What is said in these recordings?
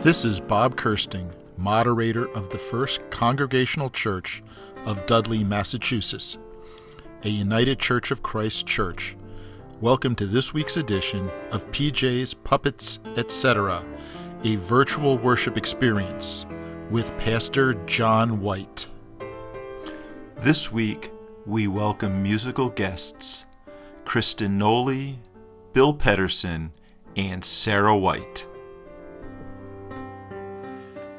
This is Bob Kirsting, moderator of the First Congregational Church of Dudley, Massachusetts, a United Church of Christ church. Welcome to this week's edition of PJ's Puppets, Etc., a virtual worship experience with Pastor John White. This week, we welcome musical guests, Kristen Noley, Bill Pedersen, and Sarah White.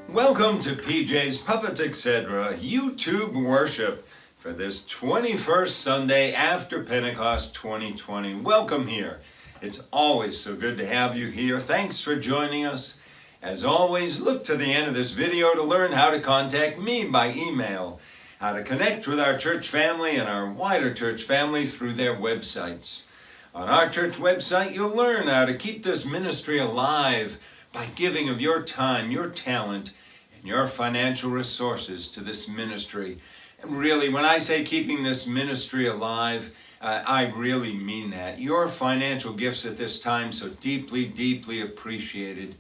Welcome to PJ's Puppets, Etc. YouTube worship for this 21st Sunday after Pentecost 2020. Welcome here. It's always so good to have you here. Thanks for joining us. As always, look to the end of this video to learn how to contact me by email, how to connect with our church family and our wider church family through their websites. On our church website, you'll learn how to keep this ministry alive by giving of your time, your talent, and your financial resources to this ministry. And really, when I say keeping this ministry alive, I really mean that. Your financial gifts at this time so deeply, deeply appreciated.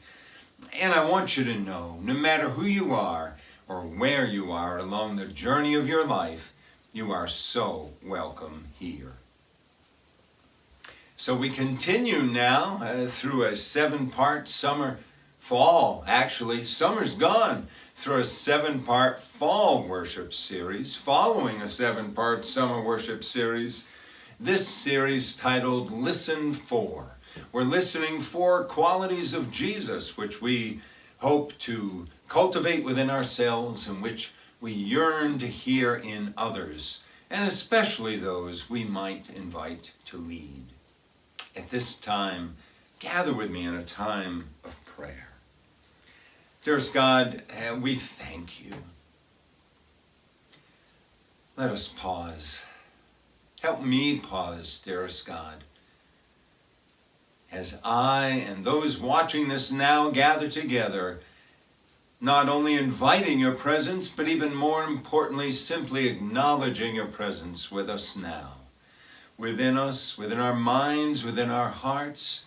And I want you to know, no matter who you are or where you are along the journey of your life, you are so welcome here. So we continue now through a 7-part summer's gone, through a 7-part fall worship series, following a 7-part summer worship series. This series titled Listen For. We're listening for qualities of Jesus, which we hope to cultivate within ourselves and which we yearn to hear in others, and especially those we might invite to lead. At this time, gather with me in a time of prayer. Dearest God, we thank you. Let us pause. Help me pause, dearest God, as I and those watching this now gather together, not only inviting your presence, but even more importantly, simply acknowledging your presence with us now. Within us, within our minds, within our hearts,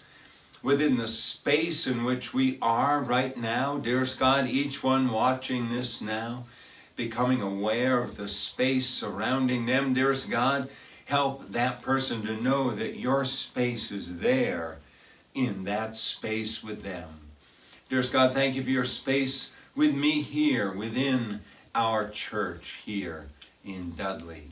within the space in which we are right now. Dearest God, each one watching this now, becoming aware of the space surrounding them. Dearest God, help that person to know that your space is there in that space with them. Dearest God, thank you for your space with me here within our church here in Dudley.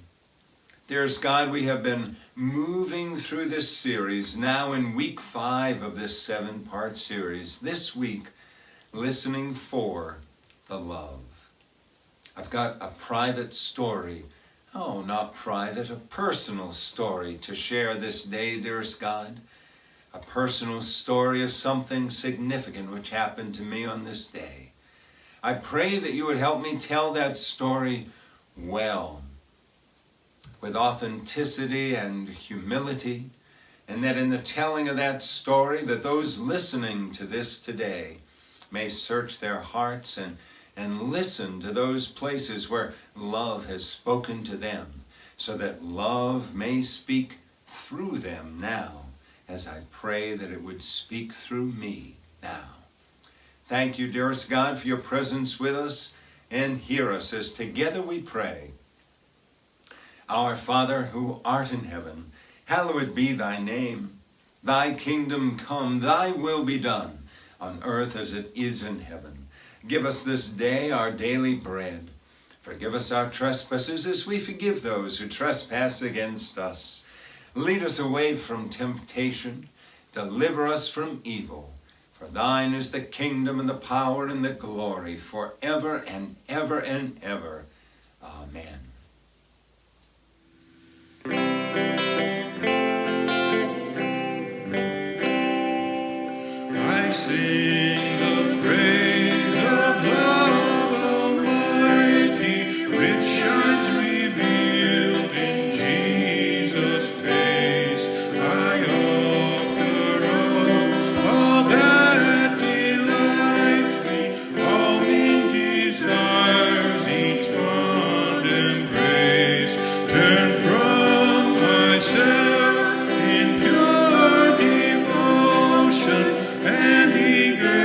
Dearest God, we have been moving through this series now in week 5 of this 7-part series. This week, listening for the love. I've got a private story. Oh, not private, a personal story to share this day, dearest God. A personal story of something significant which happened to me on this day. I pray that you would help me tell that story well, with authenticity and humility, and that in the telling of that story, that those listening to this today may search their hearts and listen to those places where love has spoken to them, so that love may speak through them now, as I pray that it would speak through me now. Thank you, dearest God, for your presence with us, and hear us as together we pray. Our Father, who art in heaven, hallowed be thy name. Thy kingdom come, thy will be done, on earth as it is in heaven. Give us this day our daily bread. Forgive us our trespasses as we forgive those who trespass against us. Lead us away from temptation. Deliver us from evil. For thine is the kingdom and the power and the glory forever and ever and ever. Amen. I sing the praise of love almighty, which shines revealed in Jesus' face. I offer all that delights me, all mean desires, each fond embrace. Turn from myself in pure devotion and eager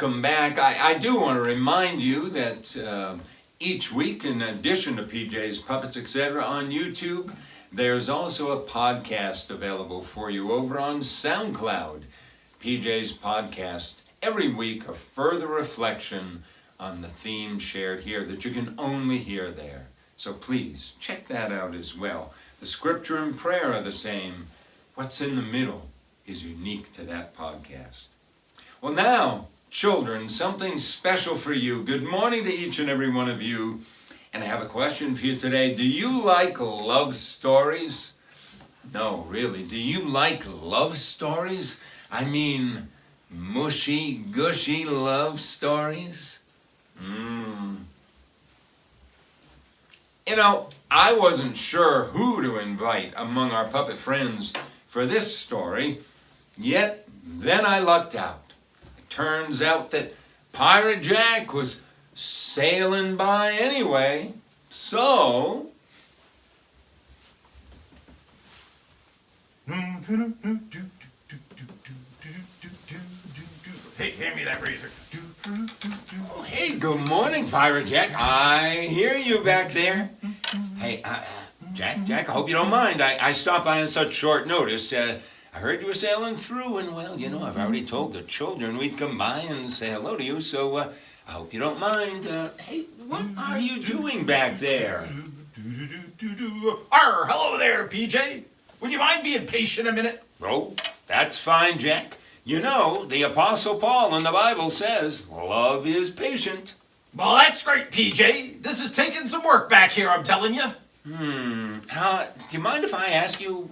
welcome back. I do want to remind you that each week, in addition to PJ's Puppets, etc., on YouTube, there's also a podcast available for you over on SoundCloud. PJ's Podcast, every week a further reflection on the theme shared here that you can only hear there. So please check that out as well. The scripture and prayer are the same. What's in the middle is unique to that podcast. Well, now, children, something special for you. Good morning to each and every one of you. And I have a question for you today. Do you like love stories? No, really. Do you like love stories? I mean, mushy, gushy love stories? You know, I wasn't sure who to invite among our puppet friends for this story, yet then I lucked out. Turns out that Pirate Jack was sailing by anyway, so... Hey, hand me that razor. Oh, hey, good morning, Pirate Jack. I hear you back there. Hey, Jack, I hope you don't mind. I stopped by on such short notice. I heard you were sailing through, and well, you know, I've already told the children we'd come by and say hello to you, so I hope you don't mind. Hey, what are you doing back there? Hello there, PJ. Would you mind being patient a minute? Oh, that's fine, Jack. You know, the Apostle Paul in the Bible says, love is patient. Well, that's great, PJ. This is taking some work back here, I'm telling you. Do you mind if I ask you,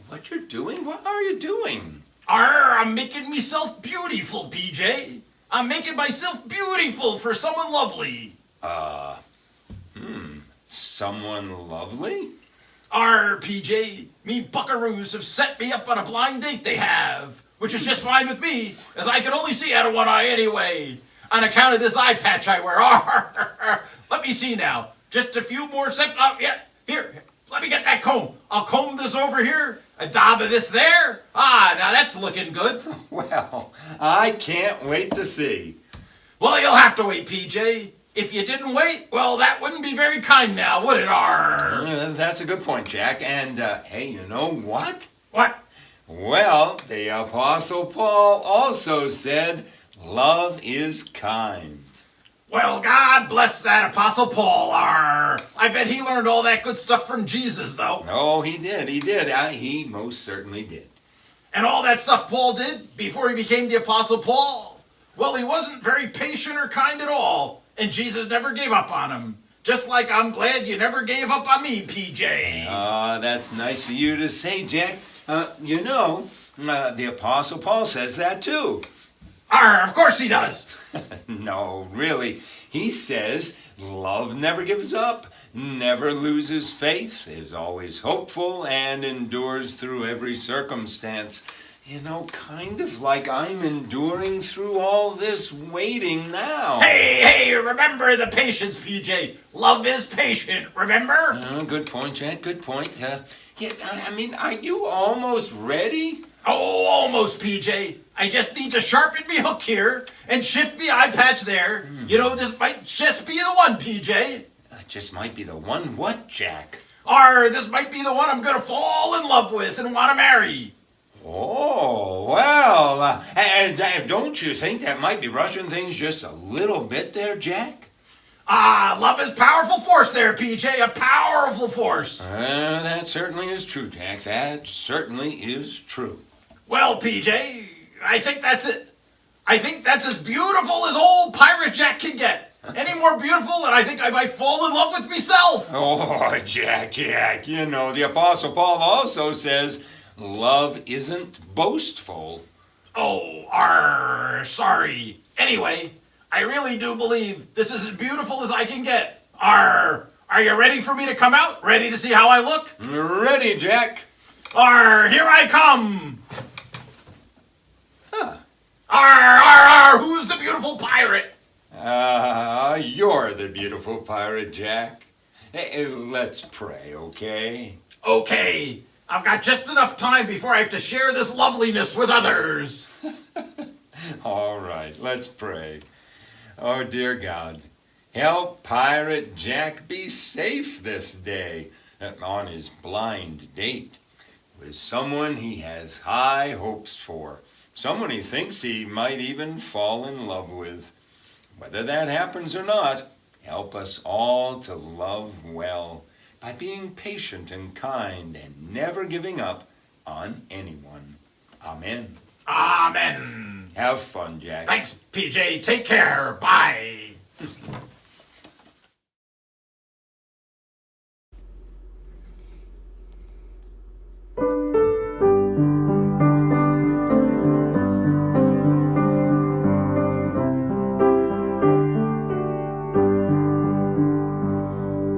what you're doing? What are you doing? I'm making myself beautiful, PJ. I'm making myself beautiful for someone lovely. Someone lovely? PJ, me buckaroos have set me up on a blind date they have, which is just fine with me, as I can only see out of one eye anyway, on account of this eye patch I wear. Let me see now. Just a few more steps. Oh, yeah, here, let me get that comb. I'll comb this over here, a dab of this there. Now that's looking good. Well, I can't wait to see. Well, you'll have to wait, PJ. If you didn't wait, well, that wouldn't be very kind now, would it, That's a good point, Jack. And, hey, you know what? What? Well, the Apostle Paul also said, love is kind. Well, God bless that Apostle Paul, I bet he learned all that good stuff from Jesus, though. Oh, he did. He most certainly did. And all that stuff Paul did before he became the Apostle Paul, well, he wasn't very patient or kind at all, and Jesus never gave up on him. Just like I'm glad you never gave up on me, PJ. That's nice of you to say, Jack. You know, the Apostle Paul says that too. Of course he does. No, really. He says love never gives up, never loses faith, is always hopeful, and endures through every circumstance. You know, kind of like I'm enduring through all this waiting now. Hey, remember the patience, PJ. Love is patient, remember? Good point, Jack, good point. Are you almost ready? Oh, almost, PJ. I just need to sharpen me hook here and shift me eye patch there. You know, this might just be the one, PJ. Just might be the one what, Jack? This might be the one I'm gonna fall in love with and want to marry. Oh, well, don't you think that might be rushing things just a little bit there, Jack? Love is powerful force there, PJ, a powerful force. That certainly is true, Jack. That certainly is true. Well, PJ, I think that's it. I think that's as beautiful as old Pirate Jack can get. Any more beautiful and I think I might fall in love with myself. Oh, Jack, you know, the Apostle Paul also says love isn't boastful. Oh, sorry. Anyway, I really do believe this is as beautiful as I can get. Are you ready for me to come out? Ready to see how I look? Ready, Jack. Here I come. Who's the beautiful pirate? You're the beautiful pirate, Jack. Hey, let's pray, okay? Okay. I've got just enough time before I have to share this loveliness with others. All right, let's pray. Oh, dear God, help Pirate Jack be safe this day on his blind date with someone he has high hopes for, someone he thinks he might even fall in love with. Whether that happens or not, help us all to love well by being patient and kind and never giving up on anyone. Amen. Amen. Have fun, Jack. Thanks, PJ. Take care. Bye.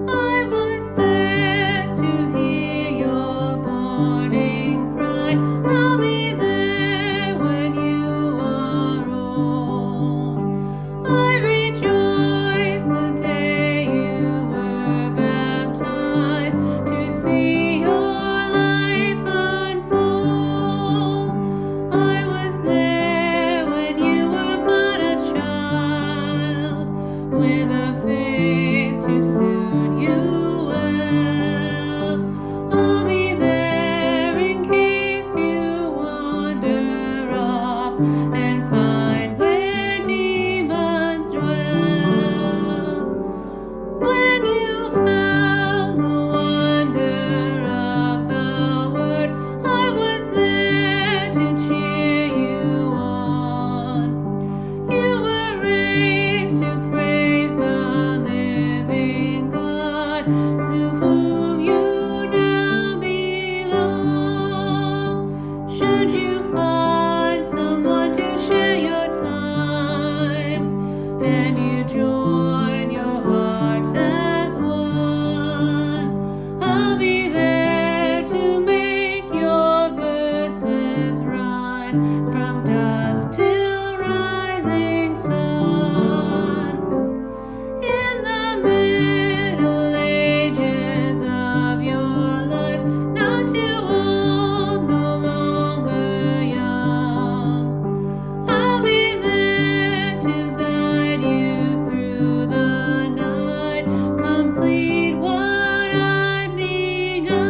I was there to hear your morning cry. I'll be there when you are old. I rejoice the day you were baptized to see your life unfold. I was there when you were but a child, with a faith to suit you well. I'll be there in case you wander off and find where demons dwell. When you found the wonder of the word, I was there to cheer you on. You were raised to praise the living God, to whom you now belong. Should you find someone to share your time, and you join your hearts as one, I'll be there to make your verses rhyme from dusk till rising sun. In the Middle Ages of your life, not too old, no longer young, I'll be there to guide you through the night, complete what I've begun.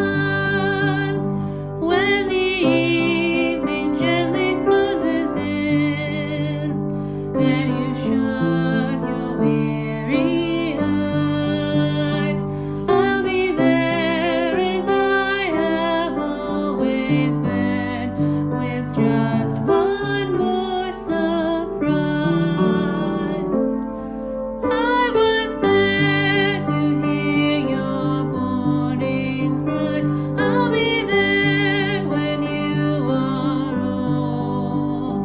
When the evening gently closes in, and you shut your weary eyes, I'll be there as I have always been, with just one more surprise. I was there to hear your morning cry. I'll be there when you are old.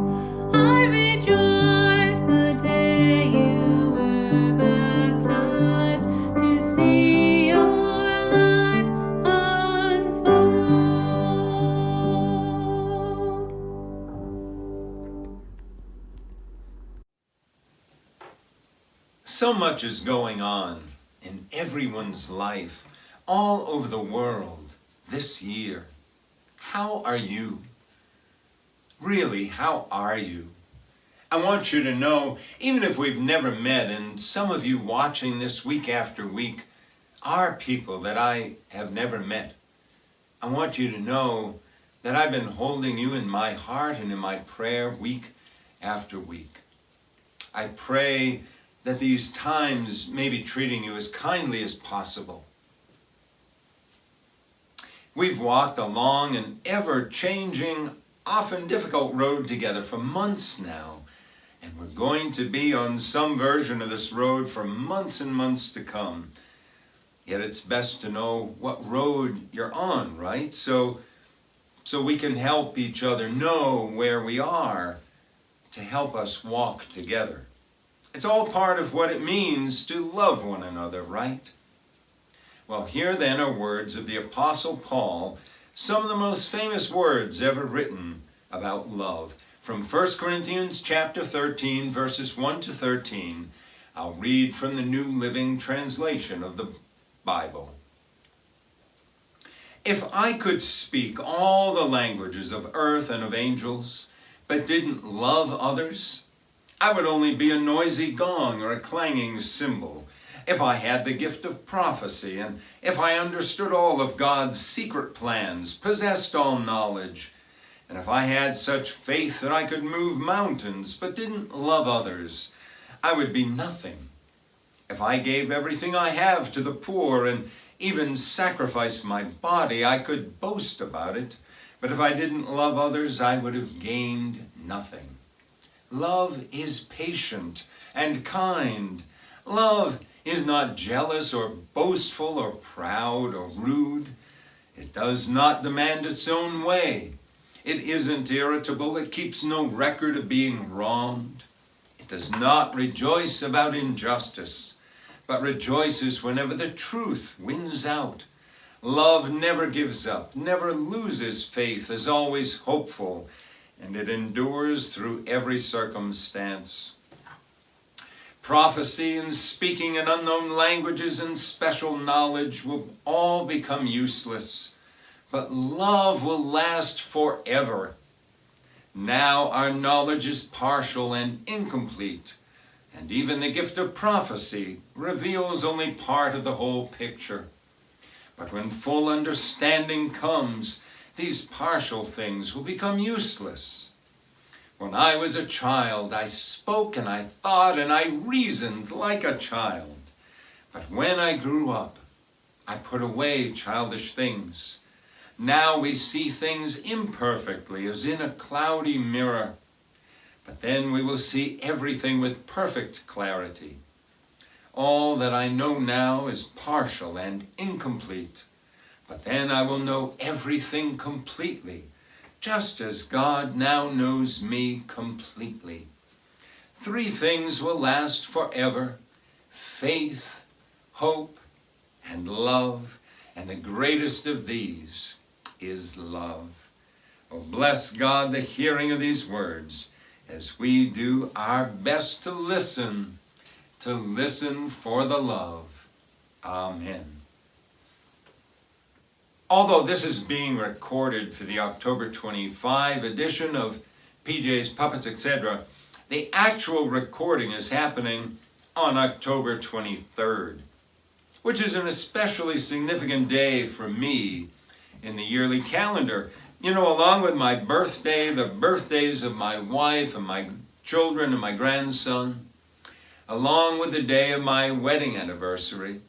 I rejoice the day you were baptized to see your life unfold. So much is going on in everyone's life, all over the world, this year. How are you? Really, how are you? I want you to know, even if we've never met, and some of you watching this week after week are people that I have never met, I want you to know that I've been holding you in my heart and in my prayer week after week. I pray that these times may be treating you as kindly as possible. We've walked along an ever-changing, often difficult road together for months now, and we're going to be on some version of this road for months and months to come. Yet it's best to know what road you're on, right? So we can help each other know where we are to help us walk together. It's all part of what it means to love one another, right? Well, here then are words of the Apostle Paul, some of the most famous words ever written about love. From 1 Corinthians chapter 13, verses 1 to 13, I'll read from the New Living Translation of the Bible. If I could speak all the languages of earth and of angels, but didn't love others, I would only be a noisy gong or a clanging cymbal. If I had the gift of prophecy, and if I understood all of God's secret plans, possessed all knowledge, and if I had such faith that I could move mountains but didn't love others, I would be nothing. If I gave everything I have to the poor and even sacrificed my body, I could boast about it. But if I didn't love others, I would have gained nothing. Love is patient and kind. Love is not jealous or boastful or proud or rude. It does not demand its own way. It isn't irritable. It keeps no record of being wronged. It does not rejoice about injustice, but rejoices whenever the truth wins out. Love never gives up, never loses faith, is always hopeful, and it endures through every circumstance. Prophecy and speaking in unknown languages and special knowledge will all become useless, but love will last forever. Now our knowledge is partial and incomplete, and even the gift of prophecy reveals only part of the whole picture. But when full understanding comes, these partial things will become useless. When I was a child, I spoke and I thought and I reasoned like a child. But when I grew up, I put away childish things. Now we see things imperfectly, as in a cloudy mirror. But then we will see everything with perfect clarity. All that I know now is partial and incomplete. But then I will know everything completely, just as God now knows me completely. 3 things will last forever: faith, hope, and love. And the greatest of these is love. Oh, bless God the hearing of these words as we do our best to listen for the love. Amen. Although this is being recorded for the October 25 edition of PJ's Puppets, etc., the actual recording is happening on October 23rd, which is an especially significant day for me in the yearly calendar. You know, along with my birthday, the birthdays of my wife and my children and my grandson, along with the day of my wedding anniversary,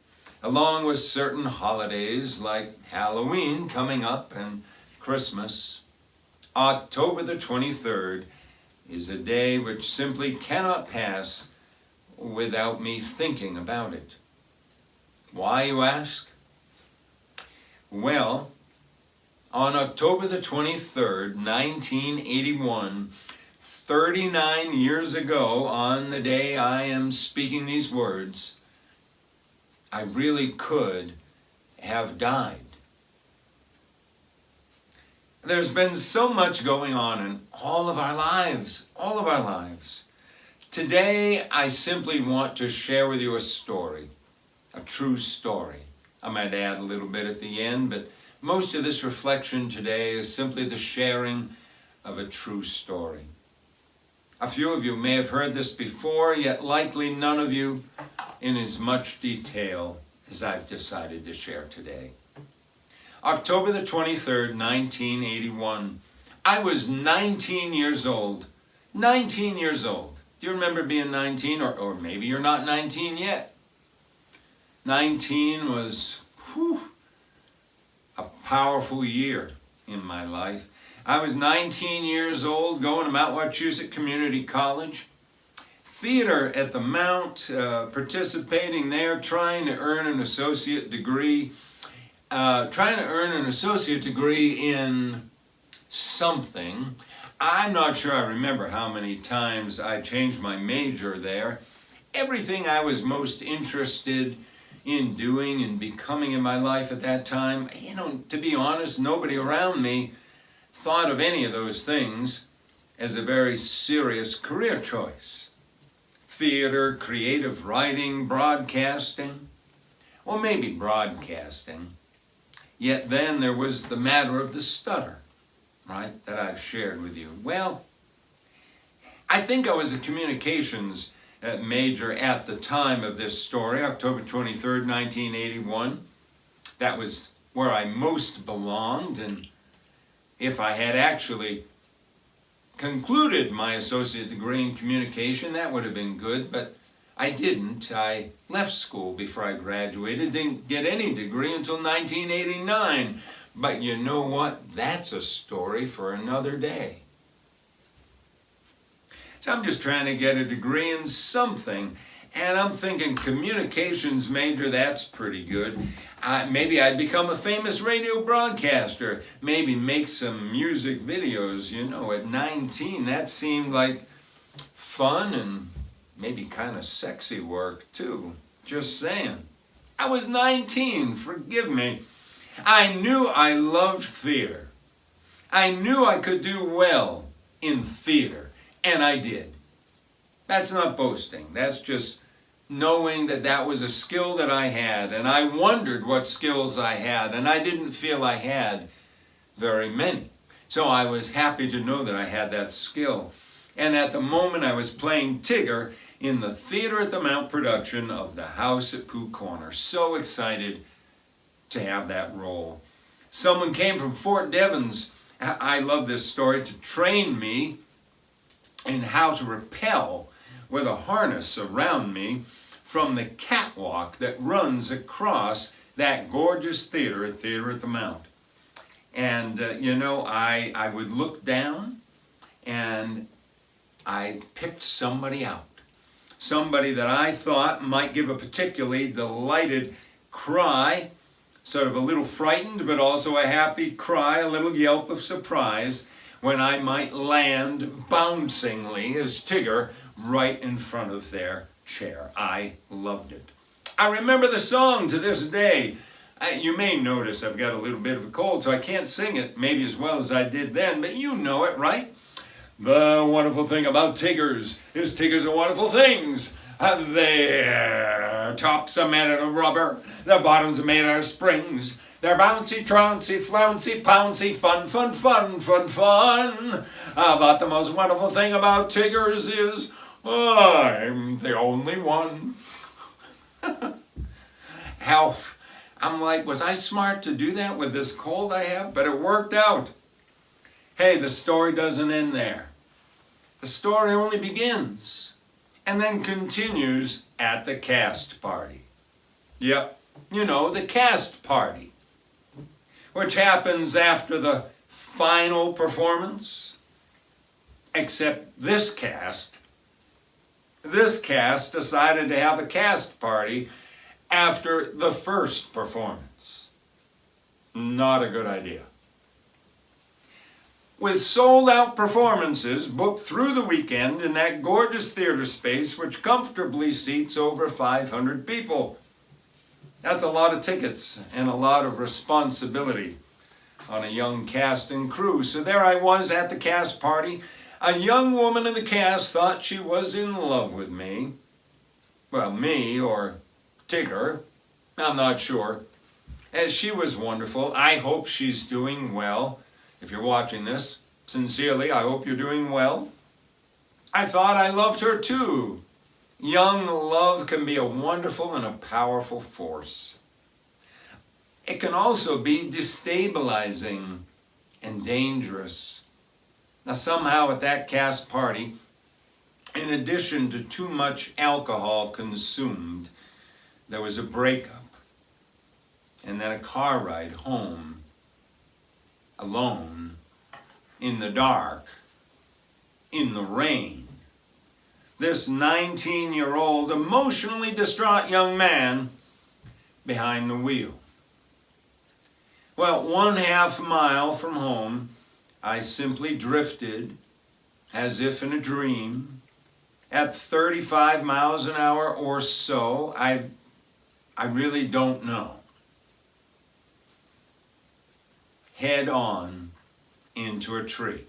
along with certain holidays like Halloween coming up and Christmas, October the 23rd is a day which simply cannot pass without me thinking about it. Why, you ask? Well, on October the 23rd, 1981, 39 years ago, on the day I am speaking these words, I really could have died. There's been so much going on in all of our lives, Today, I simply want to share with you a story, a true story. I might add a little bit at the end, but most of this reflection today is simply the sharing of a true story. A few of you may have heard this before, yet likely none of you in as much detail as I've decided to share today. October the 23rd, 1981. I was 19 years old. 19 years old. Do you remember being 19? Or maybe you're not 19 yet. 19 was a powerful year in my life. I was 19 years old, going to Mount Wachusett Community College. Theater at the Mount, participating there, trying to earn an associate degree. In something. I'm not sure I remember how many times I changed my major there. Everything I was most interested in doing and becoming in my life at that time, to be honest, nobody around me thought of any of those things as a very serious career choice. Theater, creative writing, broadcasting, or maybe broadcasting. Yet then there was the matter of the stutter, right, that I've shared with you. Well, I think I was a communications major at the time of this story, October 23rd, 1981. That was where I most belonged, and if I had actually concluded my associate degree in communication, that would have been good, but I didn't. I left school before I graduated, didn't get any degree until 1989. But you know what? That's a story for another day. So I'm just trying to get a degree in something, and I'm thinking communications major, that's pretty good. Maybe I'd become a famous radio broadcaster, maybe make some music videos, you know, at 19. That seemed like fun and maybe kind of sexy work too. Just saying. I was 19, forgive me. I knew I loved theater. I knew I could do well in theater, and I did. That's not boasting. That's just knowing that that was a skill that I had, and I wondered what skills I had, and I didn't feel I had very many. So I was happy to know that I had that skill. And at the moment I was playing Tigger in the Theater at the Mount production of The House at Pooh Corner. So excited to have that role. Someone came from Fort Devens, I love this story, to train me in how to rappel with a harness around me from the catwalk that runs across that gorgeous theater at the Mount. And you know, I would look down and I picked somebody out. Somebody that I thought might give a particularly delighted cry, sort of a little frightened, but also a happy cry, a little yelp of surprise, when I might land bouncingly as Tigger right in front of their chair. I loved it. I remember the song to this day. You may notice I've got a little bit of a cold, so I can't sing it maybe as well as I did then, but you know it, right? The wonderful thing about Tiggers is Tiggers are wonderful things. Their tops are made out of rubber, their bottoms are made out of springs. They're bouncy, trouncy, flouncy, pouncy, fun, fun, fun, fun, fun. But the most wonderful thing about Tiggers is I'm the only one. How, I'm like, was I smart to do that with this cold I have? But it worked out. Hey, the story doesn't end there. The story only begins and then continues at the cast party. Yep, you know, the cast party, which happens after the final performance. Except this cast decided to have a cast party after the first performance. Not a good idea. With sold-out performances booked through the weekend in that gorgeous theater space which comfortably seats over 500 people. That's a lot of tickets and a lot of responsibility on a young cast and crew. So there I was at the cast party. A young woman in the cast thought she was in love with me. Well, me or Tigger, I'm not sure. And she was wonderful. I hope she's doing well. If you're watching this, sincerely, I hope you're doing well. I thought I loved her too. Young love can be a wonderful and a powerful force. It can also be destabilizing and dangerous. Now somehow at that cast party, in addition to too much alcohol consumed, there was a breakup and then a car ride home. Alone, in the dark, in the rain. This 19-year-old, emotionally distraught young man behind the wheel. Well, 1/2 mile from home, I simply drifted, as if in a dream, at 35 miles an hour or so. I really don't know. Head on into a tree.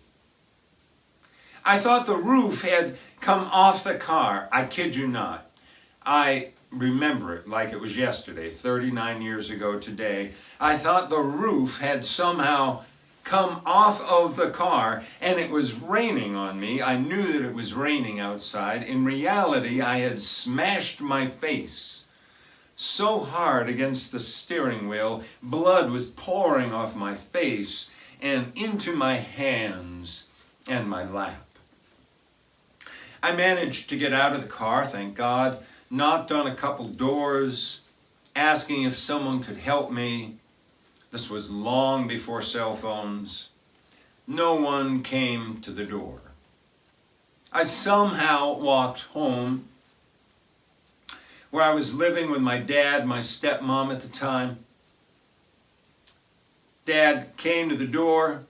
I thought the roof had come off the car. I kid you not. I remember it like it was yesterday, 39 years ago today. I thought the roof had somehow come off of the car, and it was raining on me. I knew that it was raining outside. In reality, I had smashed my face so hard against the steering wheel, blood was pouring off my face and into my hands and my lap. I managed to get out of the car, thank God, knocked on a couple doors, asking if someone could help me. This was long before cell phones. No one came to the door. I somehow walked home, where I was living with my dad, my stepmom at the time. Dad came to the door.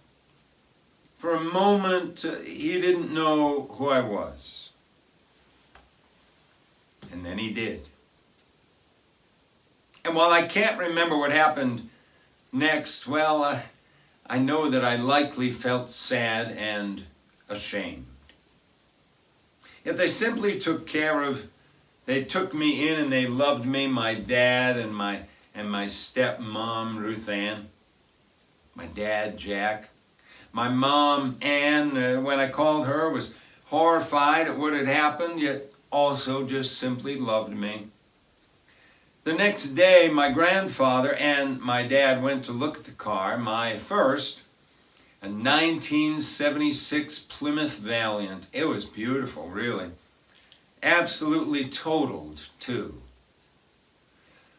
For a moment, he didn't know who I was. And then he did. And while I can't remember what happened next, well, I know that I likely felt sad and ashamed. Yet they simply they took me in and they loved me, my dad and my stepmom, Ruth Ann, my dad, Jack. My mom, Ann, when I called her, was horrified at what had happened, yet also just simply loved me. The next day, my grandfather and my dad went to look at the car, my first, a 1976 Plymouth Valiant. It was beautiful, really. Absolutely totaled, too.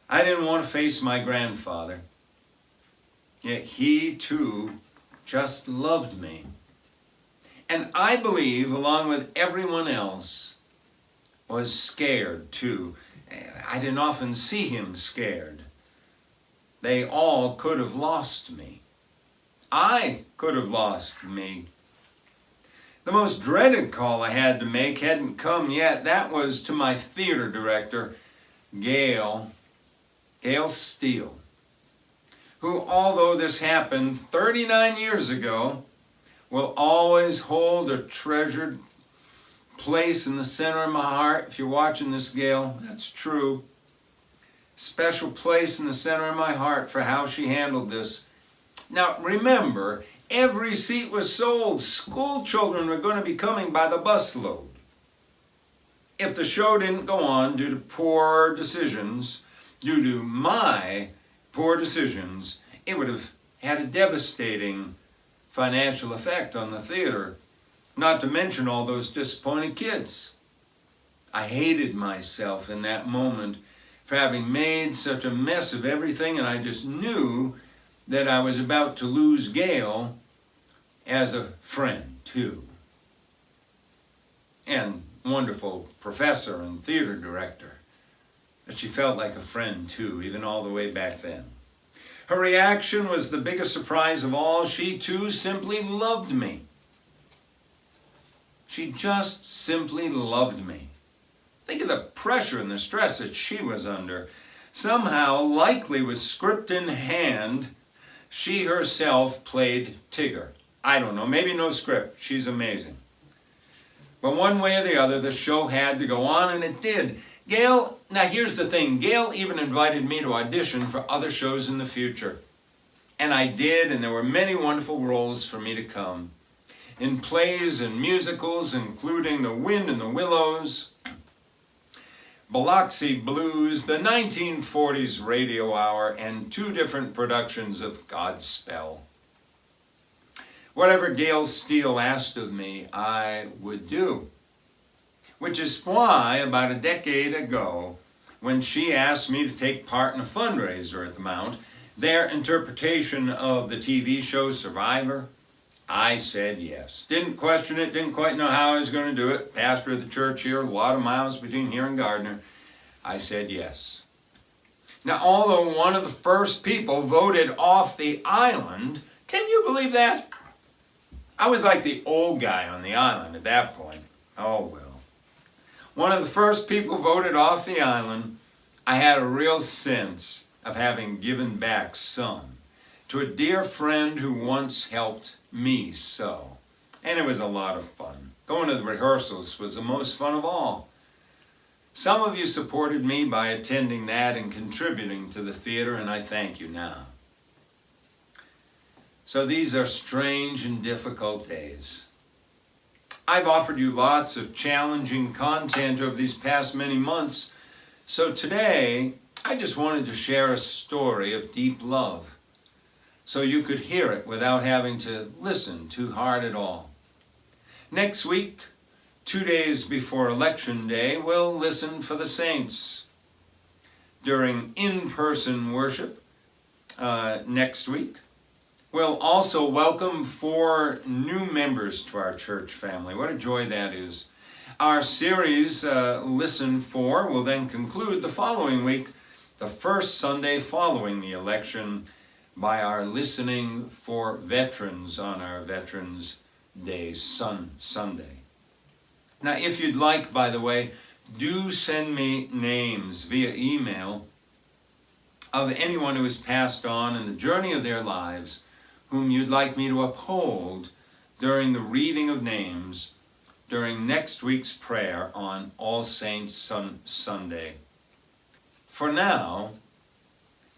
I didn't want to face my grandfather, yet he, too, just loved me. And I believe, along with everyone else, was scared, too. I didn't often see him scared. They all could have lost me. I could have lost me. The most dreaded call I had to make hadn't come yet. That was to my theater director, Gail Steele, who, although this happened 39 years ago, will always hold a treasured place in the center of my heart. If you're watching this, Gail, that's true. Special place in the center of my heart for how she handled this. Now, remember, every seat was sold. School children were going to be coming by the busload. If the show didn't go on due to my poor decisions, it would have had a devastating financial effect on the theater, not to mention all those disappointed kids. I hated myself in that moment for having made such a mess of everything, and I just knew that I was about to lose Gail as a friend, too. And wonderful professor and theater director. But she felt like a friend, too, even all the way back then. Her reaction was the biggest surprise of all. She, too, simply loved me. She just simply loved me. Think of the pressure and the stress that she was under. Somehow, likely with script in hand, she herself played Tigger. I don't know, maybe no script. She's amazing. But one way or the other, the show had to go on, and it did. Gail, now here's the thing, Gail even invited me to audition for other shows in the future. And I did, and there were many wonderful roles for me to come. In plays and musicals, including The Wind and the Willows, Biloxi Blues, the 1940s Radio Hour, and 2 different productions of Godspell. Whatever Gail Steele asked of me, I would do. Which is why, about a decade ago, when she asked me to take part in a fundraiser at the Mount, their interpretation of the TV show Survivor, I said yes. Didn't question it, didn't quite know how I was going to do it. Pastor of the church here, a lot of miles between here and Gardner. I said yes. Now, although one of the first people voted off the island, can you believe that? I was like the old guy on the island at that point. Oh, well. One of the first people voted off the island. I had a real sense of having given back some to a dear friend who once helped me so. And it was a lot of fun. Going to the rehearsals was the most fun of all. Some of you supported me by attending that and contributing to the theater, and I thank you now. So these are strange and difficult days. I've offered you lots of challenging content over these past many months, so today I just wanted to share a story of deep love so you could hear it without having to listen too hard at all. Next week, 2 days before Election Day, we'll listen for the saints. During in-person worship next week, we'll also welcome 4 new members to our church family. What a joy that is. Our series, Listen For, will then conclude the following week, the first Sunday following the election, by our Listening for Veterans on our Veterans Day Sunday. Now, if you'd like, by the way, do send me names via email of anyone who has passed on in the journey of their lives whom you'd like me to uphold during the reading of names during next week's prayer on All Saints Sunday. For now,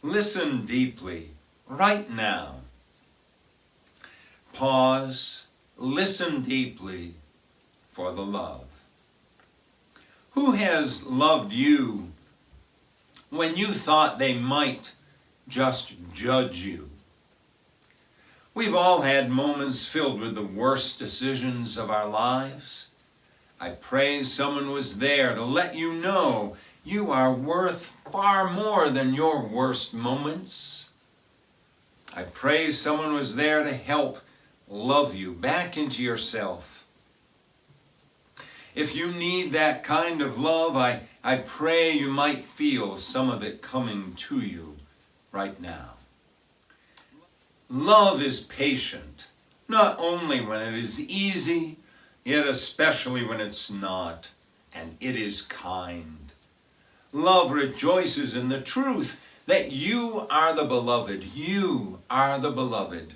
listen deeply, right now. Pause, listen deeply for the love. Who has loved you when you thought they might just judge you? We've all had moments filled with the worst decisions of our lives. I pray someone was there to let you know you are worth far more than your worst moments. I pray someone was there to help love you back into yourself. If you need that kind of love, I pray you might feel some of it coming to you right now. Love is patient, not only when it is easy, yet especially when it's not, and it is kind. Love rejoices in the truth that you are the beloved. You are the beloved.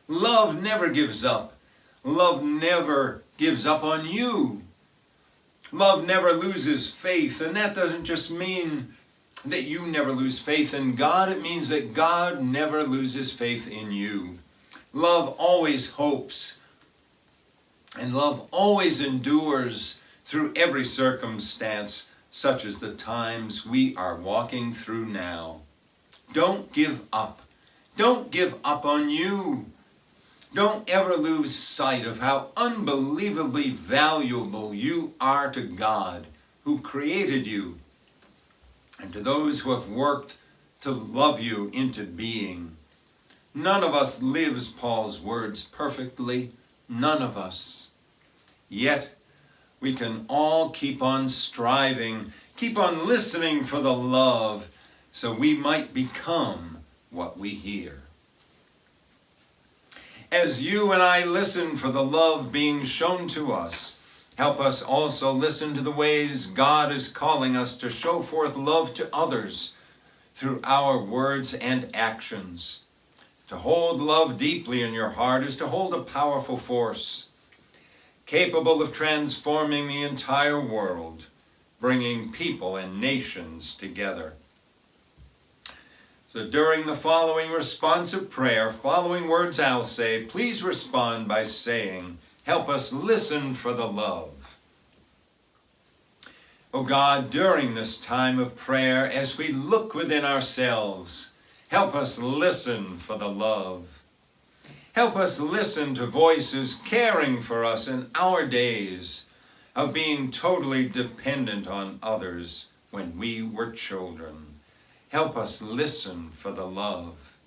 Love never gives up. Love never gives up on you. Love never loses faith, and that doesn't just mean that you never lose faith in God. It means that God never loses faith in you. Love always hopes, and love always endures through every circumstance, such as the times we are walking through now. Don't give up. Don't give up on you. Don't ever lose sight of how unbelievably valuable you are to God, who created you, and to those who have worked to love you into being. None of us lives Paul's words perfectly. None of us. Yet, we can all keep on striving, keep on listening for the love, so we might become what we hear. As you and I listen for the love being shown to us, help us also listen to the ways God is calling us to show forth love to others through our words and actions. To hold love deeply in your heart is to hold a powerful force, capable of transforming the entire world, bringing people and nations together. So during the following responsive prayer, following words I'll say, please respond by saying, help us listen for the love. Oh God, during this time of prayer, as we look within ourselves, help us listen for the love. Help us listen to voices caring for us in our days of being totally dependent on others when we were children. Help us listen for the love.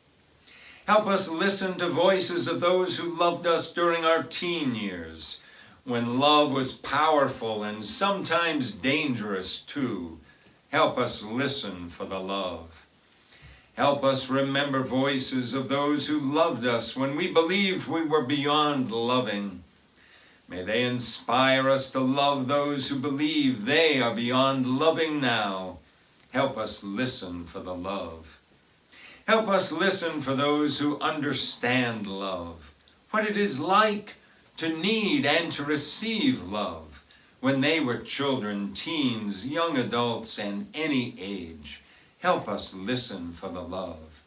Help us listen to voices of those who loved us during our teen years, when love was powerful and sometimes dangerous too. Help us listen for the love. Help us remember voices of those who loved us when we believed we were beyond loving. May they inspire us to love those who believe they are beyond loving now. Help us listen for the love. Help us listen for those who understand love, what it is like to need and to receive love when they were children, teens, young adults, and any age. Help us listen for the love.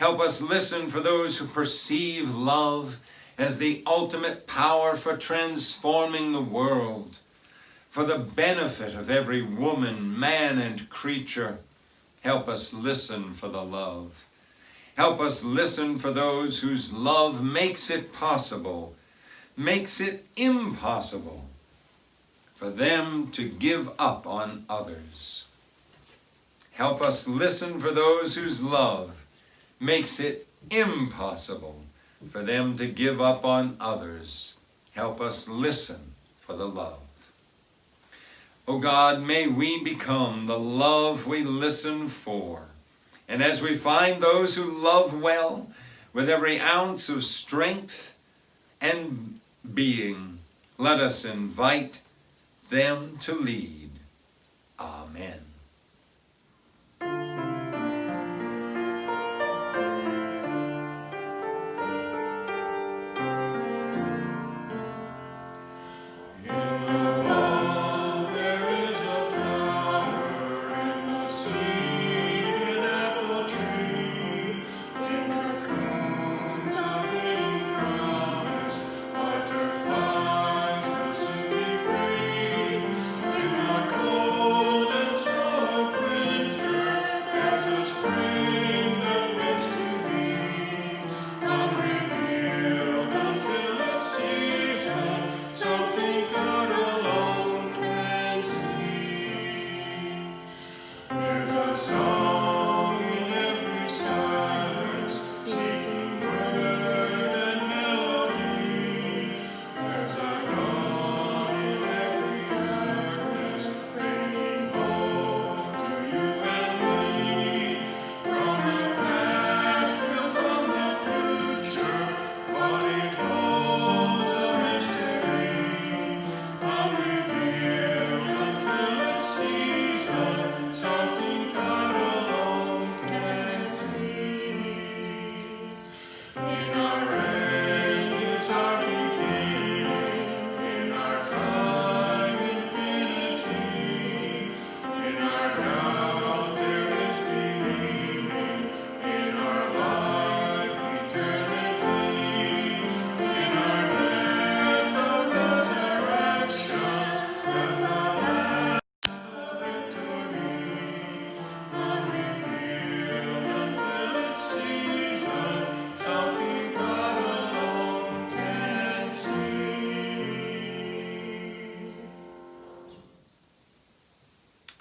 Help us listen for those who perceive love as the ultimate power for transforming the world, for the benefit of every woman, man, and creature. Help us listen for the love. Help us listen for those whose love makes it possible, makes it impossible for them to give up on others. Help us listen for those whose love makes it impossible for them to give up on others. Help us listen for the love. O God, may we become the love we listen for. And as we find those who love well, with every ounce of strength and being, let us invite them to lead. Amen.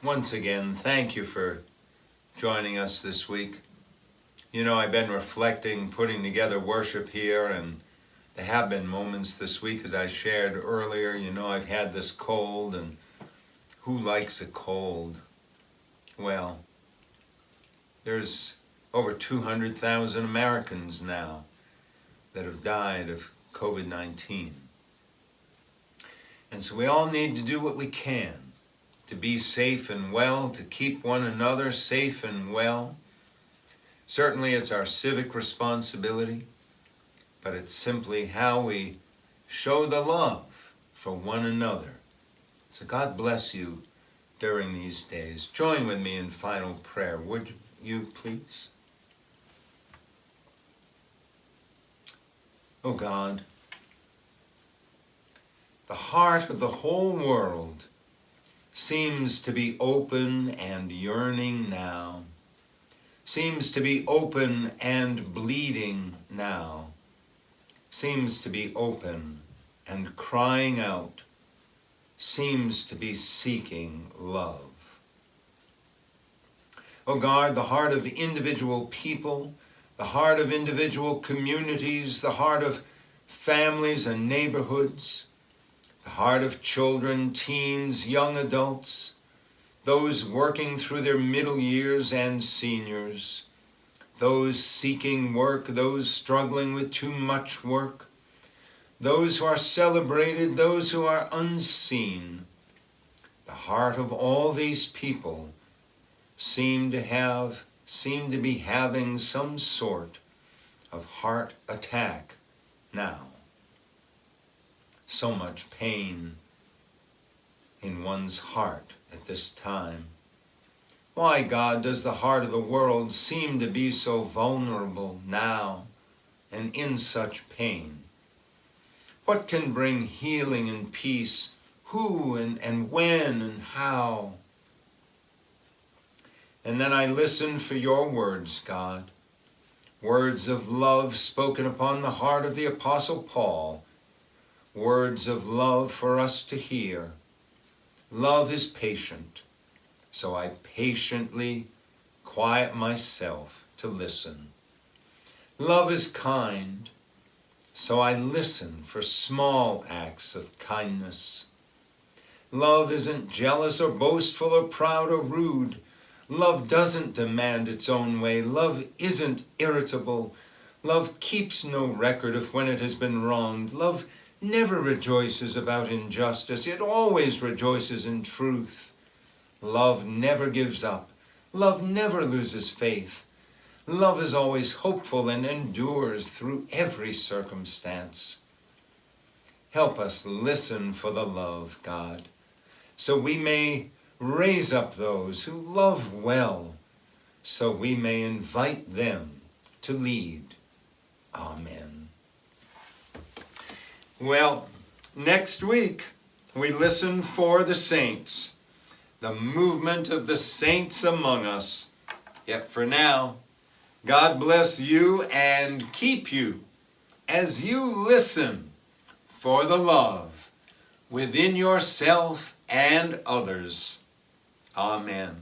Once again, thank you for joining us this week. You know, I've been reflecting, putting together worship here, and there have been moments this week, as I shared earlier. You know, I've had this cold, and who likes a cold? Well, there's over 200,000 Americans now that have died of COVID-19. And so we all need to do what we can to be safe and well, to keep one another safe and well. Certainly it's our civic responsibility, but it's simply how we show the love for one another. So God bless you during these days. Join with me in final prayer, would you please? Oh God, the heart of the whole world seems to be open and yearning now, seems to be open and bleeding now, seems to be open and crying out, seems to be seeking love. Oh God, the heart of individual people, the heart of individual communities, the heart of families and neighborhoods, the heart of children, teens, young adults, those working through their middle years and seniors, those seeking work, those struggling with too much work, those who are celebrated, those who are unseen. The heart of all these people seem to be having some sort of heart attack now. So much pain in one's heart at this time. Why, God, does the heart of the world seem to be so vulnerable now and in such pain? What can bring healing and peace? Who and when and how? And then I listen for your words, God, words of love spoken upon the heart of the Apostle Paul, words of love for us to hear. Love is patient, so I patiently quiet myself to listen. Love is kind, so I listen for small acts of kindness. Love isn't jealous or boastful or proud or rude. Love doesn't demand its own way. Love isn't irritable. Love keeps no record of when it has been wronged. Love never rejoices about injustice. It always rejoices in truth. Love never gives up. Love never loses faith. Love is always hopeful and endures through every circumstance. Help us listen for the love, God, so we may raise up those who love well, so we may invite them to lead. Amen. Well, next week we listen for the saints, the movement of the saints among us. Yet for now, God bless you and keep you as you listen for the love within yourself and others. Amen.